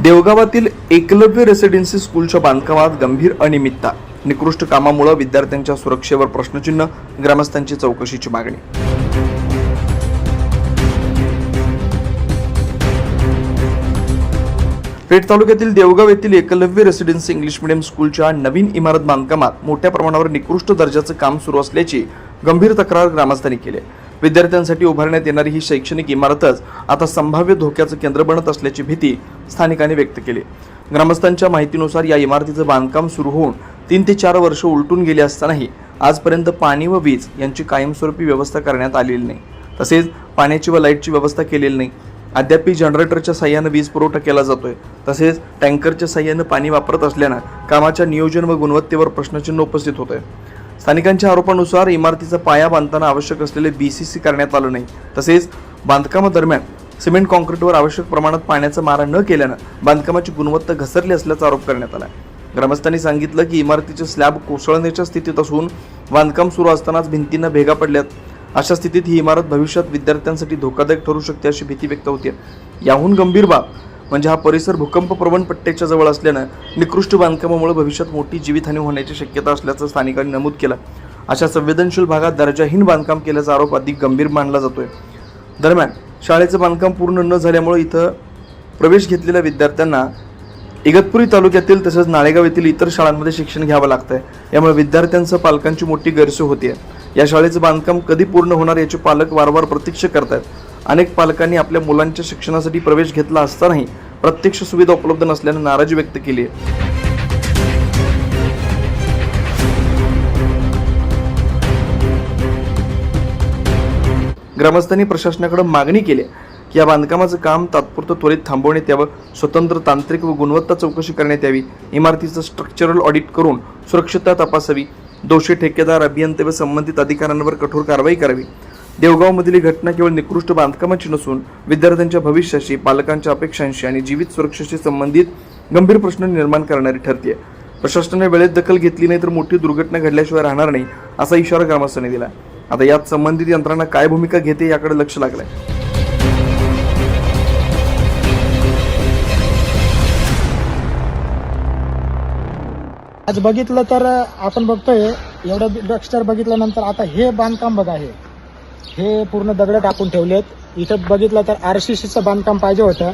देवगावातील Eklavya residency स्कूलच्या बांधकामात गंभीर अनियमितता, निकृष्ट कामामुळे विद्यार्थ्यांच्या सुरक्षेवर प्रश्नचिन्ह, ग्रामस्थांची चौकशीची मागणी. पेठ तालुक्यातील देवगाव येथील एकलव्य रेसिडेन्सी इंग्लिश मीडियम स्कूलच्या नवीन इमारत बांधकामात मोठ्या प्रमाणावर निकृष्ट दर्जाचं काम सुरू असल्याची गंभीर तक्रार ग्रामस्थांनी केली. विद्यार्थ्यांसाठी उभारण्यात येणारी ही शैक्षणिक इमारतच आता संभाव्य धोक्याचं केंद्र बनत असल्याची भीती स्थानिकांनी व्यक्त केली. ग्रामस्थांच्या माहितीनुसार या इमारतीचं बांधकाम सुरू होऊन 3 ते 4 वर्ष उलटून गेली असतानाही आजपर्यंत पाणी व वीज यांची कायमस्वरूपी व्यवस्था करण्यात आलेली नाही. तसेच पाण्याची व लाईटची व्यवस्था केलेली नाही. अद्याप जनरेटरच्या साह्यानं वीज पुरवठा केला जातोय. तसेच टँकरच्या साह्यानं पाणी वापरत असल्यानं कामाच्या नियोजन व गुणवत्तेवर प्रश्नचिन्ह उपस्थित होत आहे. स्थानिकांच्या आरोपानुसार इमारतीचा पाया बांधताना आवश्यक असलेले BCC करण्यात आलं नाही. तसेच बांधकामादरम्यान सिमेंट कॉन्क्रीटवर आवश्यक प्रमाणात पाण्याचा मारा न केल्यानं बांधकामाची गुणवत्ता घसरली असल्याचा आरोप करण्यात आला. ग्रामस्थांनी सांगितलं की इमारतीचे स्लॅब कोसळण्याच्या स्थितीत असून बांधकाम सुरू असतानाच भिंतींना भेगा पडल्यात. अशा स्थितीत ही इमारत भविष्यात विद्यार्थ्यांसाठी धोकादायक ठरू शकते अशी भीती व्यक्त होते. याहून गंभीर बाब म्हणजे हा परिसर भूकंप प्रवण पट्ट्याच्या जवळ असल्यानं निकृष्ट बांधकामामुळे भविष्यात मोठी जीवितहानी होण्याची शक्यता असल्याचं स्थानिकांनी नमूद केलं. अशा संवेदनशील भागात दर्जाहीन बांधकाम केल्याचा आरोप अधिक गंभीर मानला जातोय. दरम्यान शाळेचं बांधकाम पूर्ण न झाल्यामुळे इथं प्रवेश घेतलेल्या विद्यार्थ्यांना इगतपुरी तालुक्यातील तसेच नाळेगाव येथील इतर शाळांमध्ये शिक्षण घ्यावं लागतंय. यामुळे विद्यार्थ्यांसह पालकांची मोठी गैरसोय होते. या शाळेचं बांधकाम कधी पूर्ण होणार याचे पालक वारंवार प्रतीक्षा करतात. अनेक पालकांनी आपल्या मुलांच्या शिक्षणासाठी प्रवेश घेतला असतानाही प्रत्यक्ष सुविधा उपलब्ध नसल्याने नाराजी व्यक्त केली आहे. ग्रामस्थांनी प्रशासनाकडे मागणी केली की या बांधकामाचं काम तात्पुरतं त्वरित थांबवण्यात यावं. स्वतंत्र तांत्रिक व गुणवत्ता चौकशी करण्यात यावी. इमारतीचं स्ट्रक्चरल ऑडिट करून सुरक्षितता तपासावी. दोषी ठेकेदार, अभियंते व संबंधित अधिकाऱ्यांवर कठोर कारवाई करावी. देवगावमधील ही घटना केवळ निकृष्ट बांधकामाची नसून विद्यार्थ्यांच्या भविष्याशी, पालकांच्या अपेक्षांशी आणि जीवित सुरक्षेशी संबंधित गंभीर प्रश्न निर्माण करणारी ठरते. प्रशासनाने वेळेत दखल घेतली नाही तर मोठी दुर्घटना घडल्याशिवाय राहणार नाही असा इशारा ग्रामस्थांनी दिला. आता यात संबंधित यंत्रणा काय भूमिका घेते याकडे लक्ष लागलंय. आज बघितलं तर आपण बघतोय एवढं स्ट्रक्चर बघितल्यानंतर आता हे बांधकाम बघा, हे पूर्ण दगड टाकून ठेवलेत. इथं बघितलं तर RCCचं बांधकाम पाहिजे होतं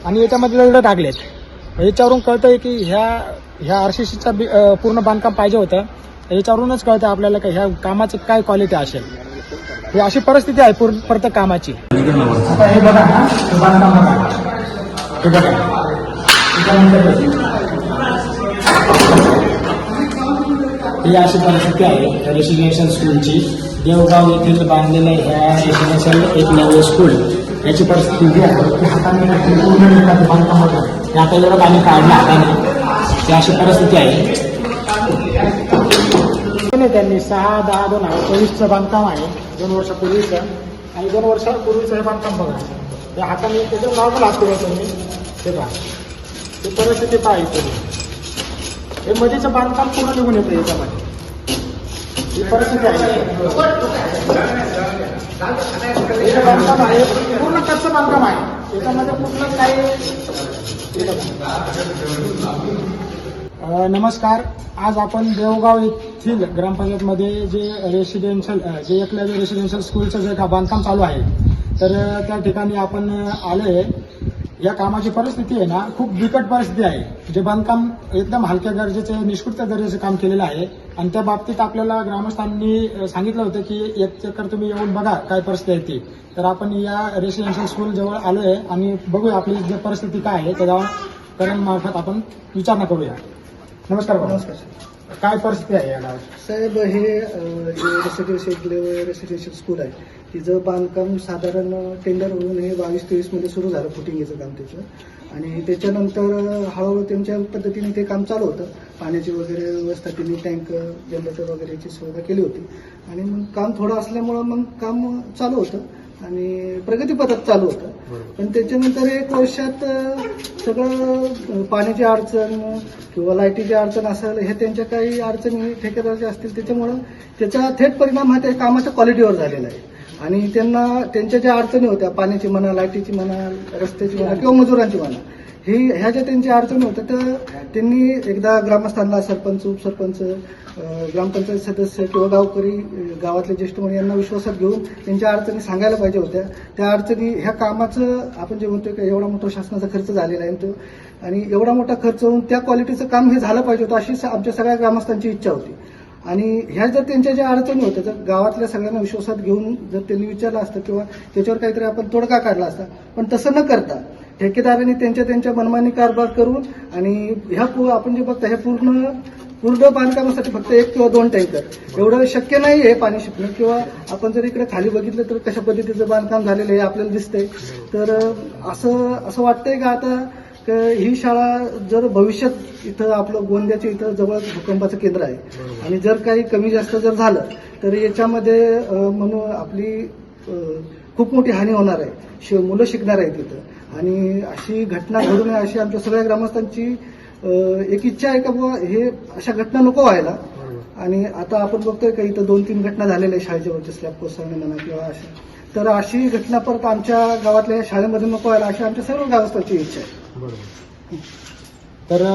आणि याच्यामध्ये दगड टाकलेत. याच्यावरून कळतंय की ह्या RCCचं पूर्ण बांधकाम पाहिजे होतं. याच्यावरूनच कळतं आपल्याला की ह्या कामाची काय क्वालिटी असेल. ही अशी परिस्थिती आहे प्रत्येक कामाची. आता हे बघा ना, हे बांधकाम बघा, हे बघा ही अशी परिस्थिती आहे रेसिडेन्शियल स्कूलची. देवगाव येथील बांधलेल्या ह्या रेसिडेन्शियल एकलव्य स्कूल याची परिस्थिती जी आहे की हाताने पूर्ण बांधकाम होतं. आता एवढं पाणी काढलं हाताने, ही अशी परिस्थिती आहे. त्यांनी 6/10/2024चं बांधकाम आहे, 2 वर्षापूर्वीचं, आणि 2 वर्षापूर्वीचं हे बांधकाम बघा. त्या हाताने एकदम नॉर्मल हात केलं त्यांनी. हे पहा, ही परिस्थिती पाहिजे. हे मध्येचं बांधकाम पूर्ण निघून येतं याच्यामध्ये. ही परिस्थिती आहे. हे बांधकाम आहे पूर्ण कच्चं बांधकाम आहे. याच्यामध्ये कुठलं काही. नमस्कार. आज आपण देवगाव येथील ग्रामपंचायतमध्ये जे एकलव्य रेसिडेन्शियल स्कूलचं जे बांधकाम चालू आहे, तर त्या ठिकाणी आपण आलोय. या कामाची परिस्थिती आहे ना, खूप बिकट परिस्थिती आहे. जे बांधकाम एकदम हलक्या दर्जाचे, निष्कृत दर्जाचे काम केलेलं आहे. आणि त्या बाबतीत आपल्याला ग्रामस्थांनी सांगितलं होतं की एक चक्कर तुम्ही येऊन बघा काय परिस्थिती आहे ती. तर आपण या रेसिडेन्शियल स्कूल जवळ आलोय आणि बघूया आपली जी परिस्थिती काय आहे त्या मार्फत आपण विचारणा करूया. नमस्कार. नमस्कार. काय परिस्थिती आहे या गावात? साहेब, हे रेसिडेन्शियल स्कूल आहे, तिचं बांधकाम साधारण टेंडर होऊन हे 22-23 मध्ये सुरू झालं, फुटिंगचं काम त्याचं. आणि त्याच्यानंतर हळूहळू त्यांच्या पद्धतीने ते काम चालू होतं. पाण्याची वगैरे व्यवस्था त्यांनी टँक, जनरेटर वगैरेची सुविधा केली होती. आणि मग काम थोडं असल्यामुळं मग काम चालू होतं आणि प्रगतीपथात चालू होतं. पण त्याच्यानंतर 1 वर्षात सगळं पाण्याची अडचण किंवा लाईटीची अडचण असेल, हे त्यांच्या काही अडचणी ठेकेदाराच्या असतील, त्याच्यामुळं त्याचा थेट परिणाम हा त्या कामाच्या क्वालिटीवर झालेला आहे. आणि त्यांना त्यांच्या ज्या अडचणी होत्या, पाण्याची म्हणा, लाईटीची म्हणा, रस्त्याची म्हणा किंवा मजुरांची म्हणा, ह्या ज्या त्यांच्या अडचणी होत्या त्या त्यांनी एकदा ग्रामस्थांना, सरपंच, उपसरपंच, ग्रामपंचायत सदस्य किंवा गावकरी, गावातले ज्येष्ठ मंडळी यांना विश्वासात घेऊन त्यांच्या अडचणी सांगायला पाहिजे होत्या. त्या अडचणी ह्या कामाचं आपण जे म्हणतोय की एवढा मोठा शासनाचा खर्च झालेला आहे तो, आणि एवढा मोठा खर्च होऊन त्या क्वालिटीचं काम हे झालं पाहिजे होतं अशी आमच्या सगळ्या ग्रामस्थांची इच्छा होती. आणि ह्या जर त्यांच्या ज्या अडचणी होत्या जर गावातल्या सगळ्यांना विश्वासात घेऊन जर त्यांनी विचारलं असतं किंवा त्याच्यावर काहीतरी आपण तोडगा काढला असता, पण तसं न करता ठेकेदारांनी त्यांच्या मनमानी कारभार करून आणि आपण जे बघता ह्या पूर्ण बांधकामासाठी फक्त 1 किंवा 2 टँकर एवढं शक्य नाही आहे पाणी शिपणं. किंवा आपण जर इकडे खाली बघितलं तर कशा पद्धतीचं बांधकाम झालेलं आहे आपल्याला दिसतंय. तर असं वाटतंय का आता ही शाळा जर भविष्यात इथं आपलं गोंद्याच्या इथं जवळ भूकंपाचं केंद्र आहे आणि जर काही कमी जास्त जर झालं तर याच्यामध्ये म्हणून आपली खूप मोठी हानी होणार आहे. मुलं शिकणार आहेत तिथं आणि अशी घटना घडू नये अशी आमच्या सगळ्या ग्रामस्थांची एक इच्छा आहे का बुवा हे अशा घटना नको व्हायला. आणि आता आपण बघतोय का इथं 2-3 घटना झालेल्या आहे शाळेच्या वरच्या स्लॅब कोसळणे म्हणा किंवा अशा, तर अशी घटना परत आमच्या गावातल्या शाळेमध्ये नको व्हायला अशी आमच्या सर्व ग्रामस्थांची इच्छा आहे. तर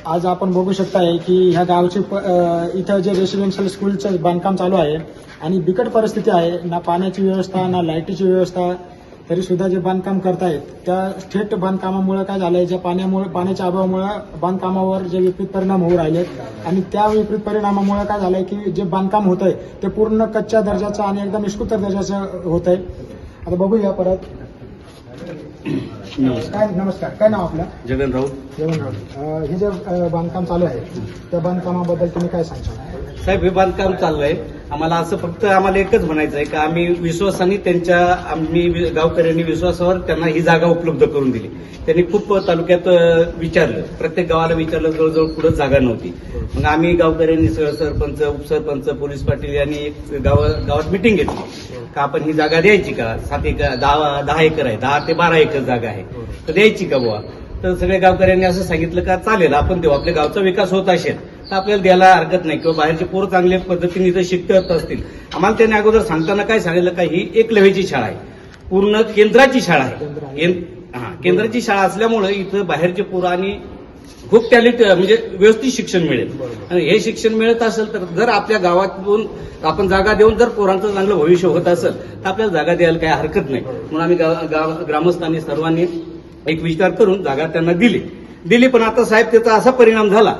आज आपण बघू शकताय की ह्या गावचे इथं जे रेसिडेन्शियल स्कूलचं बांधकाम चालू आहे आणि बिकट परिस्थिती आहे, ना पाण्याची व्यवस्था ना लाईटीची व्यवस्था, तरी सुद्धा जे बांधकाम करतायत त्या थेट बांधकामामुळे काय झालंय, ज्या पाण्याच्या अभावामुळे बांधकामावर जे विपरीत परिणाम होऊ राहिलेत आणि त्या विपरीत परिणामामुळे काय झालंय की जे बांधकाम होतंय ते पूर्ण कच्च्या दर्जाचं आणि एकदम निष्कृत दर्जाचं होतंय. आता बघूया परत. नमस्कार, काय नाव आपलं? जगन राऊत. हे जे बांधकाम चालू आहे त्या बांधकामाबद्दल तुम्ही काय सांगता? साहेब, हे बांधकाम चाललंय. आम्हाला एकच म्हणायचं आहे की आम्ही विश्वासाने आम्ही गावकऱ्यांनी विश्वासावर त्यांना ही जागा उपलब्ध करून दिली. त्यांनी खूप तालुक्यात विचारलं, प्रत्येक गावाला विचारलं, जवळजवळ पुढे जागा नव्हती. मग आम्ही गावकऱ्यांनी सरपंच, उपसरपंच, पोलीस पाटील यांनी एक गावात मिटिंग घेतली का आपण ही जागा द्यायची का. 7 एकर 10 एकर आहे, 10 ते 12 एकर जागा आहे, तर द्यायची का बुवा. तर सगळ्या गावकऱ्यांनी असं सांगितलं का चालेल आपण देऊ, आपल्या गावचा विकास होत असेल तर आपल्याला द्यायला हरकत नाही. किंवा बाहेरचे पोरं चांगल्या पद्धतीने इथं शिकत असतील. आम्हाला त्यांनी अगोदर सांगताना काय सांगितलं का ही एकलव्याची शाळा आहे, पूर्ण केंद्राची शाळा आहे. केंद्राची शाळा असल्यामुळे इथं बाहेरचे पोरं आणि खूप टॅलेंट म्हणजे व्यवस्थित शिक्षण मिळेल. आणि हे शिक्षण मिळत असेल तर जर आपल्या गावातून आपण जागा देऊन जर पोरांचं चांगलं भविष्य होत असेल तर आपल्याला जागा द्यायला काही हरकत नाही. म्हणून आम्ही ग्रामस्थांनी सर्वांनी एक विचार करून जागा त्यांना दिली. पण आता साहेब त्याचा असा परिणाम झाला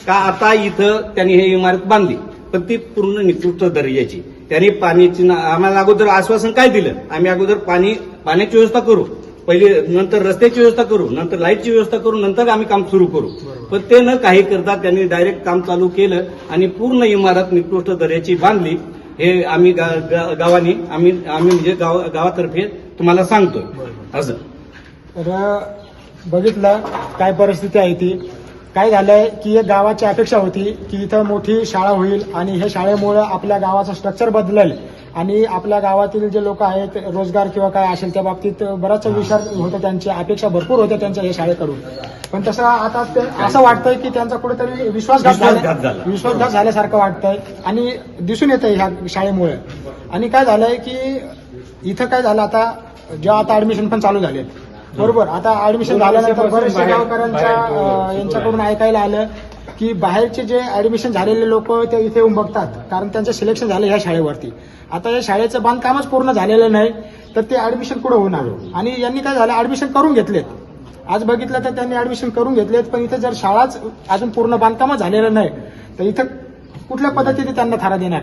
का आता इथं त्यांनी ही इमारत बांधली पण ती पूर्ण निकृष्ट दर्जाची. त्यांनी पाण्याची आम्हाला अगोदर आश्वासन काय दिलं, आम्ही अगोदर पाण्याची व्यवस्था करू, पहिले नंतर रस्त्याची व्यवस्था करू, नंतर लाईटची व्यवस्था करू, नंतर आम्ही काम सुरू करू. पण ते न काही करता त्यांनी डायरेक्ट काम चालू केलं आणि पूर्ण इमारत निकृष्ट दर्जाची बांधली. हे आम्ही गावाने आम्ही म्हणजे गावातर्फे तुम्हाला सांगतोय असं. तर बघितलं काय परिस्थिती आहे ती. काय झालंय की एक गावाची अपेक्षा होती की इथं मोठी शाळा होईल आणि हे शाळेमुळे आपल्या गावाचं स्ट्रक्चर बदलेल आणि आपल्या गावातील जे लोक आहेत रोजगार किंवा काय असेल त्या बाबतीत बराच विचार होता, त्यांची अपेक्षा भरपूर होत्या त्यांच्या या शाळेकडून. पण तसं आता असं वाटतंय की त्यांचा कुठेतरी विश्वासघात झाल्यासारखं वाटतंय आणि दिसून येतंय ह्या शाळेमुळे. आणि काय झालंय की इथं काय झालं आता आता ऍडमिशन पण चालू झाले बरोबर. आता ऍडमिशन झाल्यानंतर बरेचशा गावकऱ्यांच्या यांच्याकडून ऐकायला आलं की बाहेरचे जे ऍडमिशन झालेले लोक ते इथे येऊन बघतात कारण त्यांचं सिलेक्शन झालं ह्या शाळेवरती. आता या शाळेचं बांधकामच पूर्ण झालेलं नाही तर ते ऍडमिशन कुठं होणार. आणि यांनी काय झालं ऍडमिशन करून घेतलेत. आज बघितलं तर त्यांनी ऍडमिशन करून घेतलेत पण इथं जर शाळाच अजून पूर्ण बांधकामच झालेलं नाही तर इथं कुठल्या पद्धतीने त्यांना थारा देणार.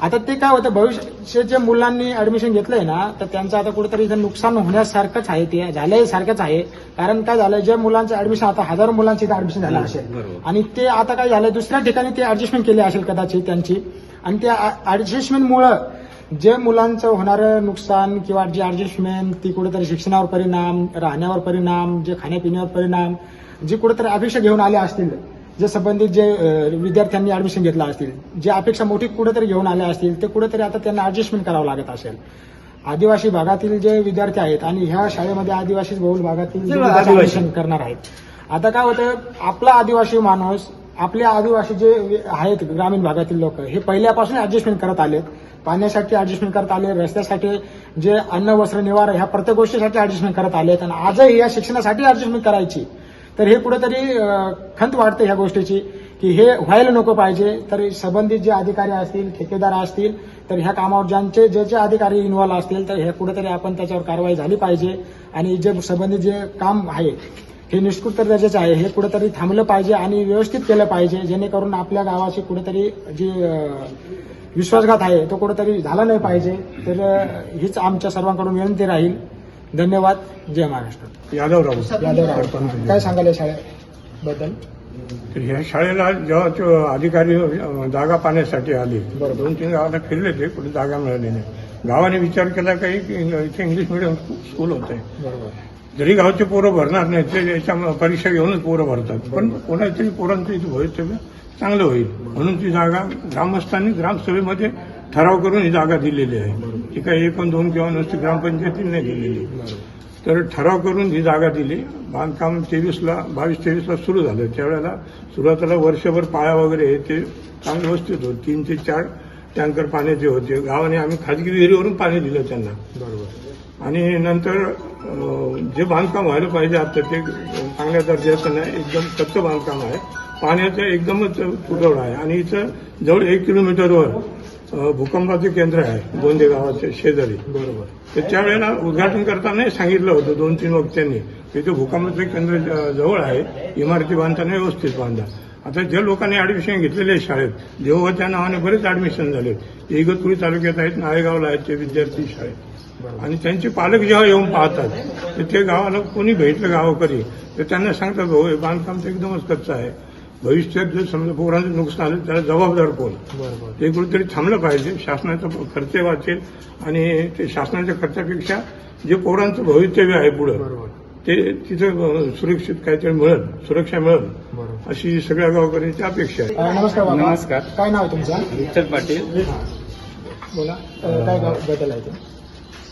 आता ते काय होतं भविष्य जे मुलांनी ऍडमिशन घेतलंय ना तर त्यांचं आता कुठेतरी इथं नुकसान होण्यासारखंच आहे, ते झालंय सारखंच आहे. कारण काय झालंय जे मुलांचं ऍडमिशन आता हजारो मुलांची इथं ऍडमिशन झालं असेल आणि ते आता काय झालंय दुसऱ्या ठिकाणी ते ऍडजस्टमेंट केली असेल कदाचित त्यांची. आणि त्या ऍडजस्टमेंटमुळं जे मुलांचं होणारं नुकसान किंवा जी ऍडजस्टमेंट ती कुठेतरी शिक्षणावर परिणाम, राहण्यावर परिणाम, जे खाण्यापिण्यावर परिणाम, जी कुठेतरी अपेक्षा घेऊन आल्या असतील, जे संबंधित जे विद्यार्थ्यांनी ऍडमिशन घेतलं असतील, जे अपेक्षा मोठी कुठेतरी घेऊन आल्या असतील ते कुठेतरी आता त्यांना ऍडजस्टमेंट करावं लागत असेल. आदिवासी भागातील जे विद्यार्थी आहेत आणि ह्या शाळेमध्ये आदिवासी बहुल भागातील ऍडमिशन करणार आहेत. आता काय होतं आपला आदिवासी माणूस, आपले आदिवासी जे आहेत ग्रामीण भागातील लोक हे पहिल्यापासून ऍडजस्टमेंट करत आलेत. पाण्यासाठी ऍडजस्टमेंट करत आले, रस्त्यासाठी, जे अन्न वस्त्र निवारा ह्या प्रत्येक गोष्टीसाठी ऍडजस्टमेंट करत आलेत आणि आजही या शिक्षणासाठी ऍडजस्टमेंट करायची. तर हे कुठेतरी खंत वाटते ह्या गोष्टीची की हे व्हायला नको पाहिजे. तर संबंधित जे अधिकारी असतील, ठेकेदार असतील, तर ह्या कामावर ज्याचे अधिकारी इन्व्हॉल्व असतील तर हे कुठेतरी आपण त्याच्यावर कारवाई झाली पाहिजे. आणि जे संबंधित जे काम आहे हे निष्कृत दर्जाचे आहे, हे कुठेतरी थांबलं पाहिजे आणि व्यवस्थित केलं पाहिजे, जेणेकरून आपल्या गावाची कुठेतरी जी विश्वासघात आहे तो कुठेतरी झाला नाही पाहिजे. तर हीच आमच्या सर्वांकडून विनंती राहील. धन्यवाद. जय महाराष्ट्र. यादवराव काय सांगाल या शाळेबद्दल? तर ह्या शाळेला जेव्हा तो अधिकारी जागा पाहण्यासाठी आले, 2-3 गावाला फिरले ते, कुठे जागा मिळाली नाही. गावाने विचार केला काही की इथे इंग्लिश मिडियम स्कूल होत आहे, बरोबर. जरी गावचे पोरं भरणार नाही ते याच्या परीक्षा घेऊनच पोरं भरतात, पण कोणाच्याही पोरांचं इथे भवितव्य चांगलं होईल म्हणून ती जागा ग्रामस्थांनी ग्रामसभेमध्ये ठराव करून ही जागा दिलेली आहे. ती काही 1-2 किंवा नुसती ग्रामपंचायतीने नाही दिलेली. तर ठराव करून ही जागा दिली. बांधकाम 22-23ला सुरू झालं. त्यावेळेला सुरुवातीला वर्षभर पाया वगैरे हे ते चांगलं व्यवस्थित होतं. 3 ते 4 टँकर पाण्याचे होते. गावाने आम्ही खाजगी विहिरीवरून पाणी दिलं त्यांना. बरोबर. आणि नंतर जे बांधकाम व्हायला पाहिजे आता ते चांगल्या दर्जाचं नाही, एकदम कच्चं बांधकाम आहे. पाण्याचा एकदमच तुटवडा आहे. आणि इथं जवळ 1 किलोमीटरवर भूकंपाचे केंद्र आहे गोंदे गावाच्या शेजारी. बरोबर. तर त्यावेळेला उद्घाटन करताना सांगितलं होतं 2-3 वक्त्यांनी की ते भूकंपाचे केंद्र जवळ आहे, इमारती बांधताना व्यवस्थित बांधा. आता ज्या लोकांनी ऍडमिशन घेतलेले आहे शाळेत, देवोबाच्या नावाने बरेच ऍडमिशन झाले. इगतपुरी तालुक्यात आहेत, नाळेगावला आहेत ते विद्यार्थी शाळेत. आणि त्यांचे पालक जेव्हा येऊन पाहतात तर ते गावाला कोणी भेटलं गावाकरी तर त्यांना सांगतात भाऊ हे बांधकाम तर एकदमच कच्चं आहे, भविष्यात जर समजा पोरांचं नुकसान आलं त्याला जबाबदार कोण. ते कुठेतरी थांबलं पाहिजे. शासनाचा खर्च वाचेल आणि ते शासनाच्या खर्चापेक्षा जे पोरांचं भवितव्य आहे पुढं ते तिथं सुरक्षित काहीतरी मिळेल, सुरक्षा मिळेल अशी सगळ्या गावकऱ्यांची अपेक्षा आहे. नमस्कार बाबा. नमस्कार. काय नाव आहे तुमचं? विठ्ठल पाटील. बोला. काय गाव बद्दल आहे ते?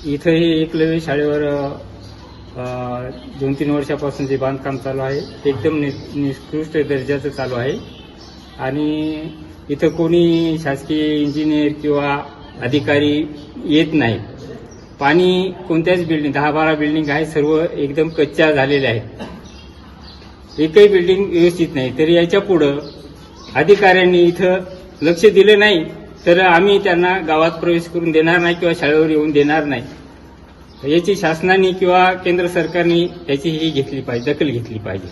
इथं हे एकलव्य शाळेवर 2-3 वर्षापासून जे बांधकाम चालू आहे एकदम निकृष्ट दर्जाचं चालू आहे. आणि इथं कोणी शासकीय इंजिनियर किंवा अधिकारी येत नाही. पाणी कोणत्याच बिल्डिंग 10-12 बिल्डिंग आहे, सर्व एकदम कच्च्या झालेल्या आहेत. एकही बिल्डिंग व्यवस्थित नाही. तर याच्या पुढं अधिकाऱ्यांनी इथं लक्ष दिलं नाही तर आम्ही त्यांना गावात प्रवेश करून देणार नाही किंवा शाळेवर येऊन देणार नाही. याची शासनाने किंवा केंद्र सरकारने याची ही घेतली पाहिजे, दखल घेतली पाहिजे.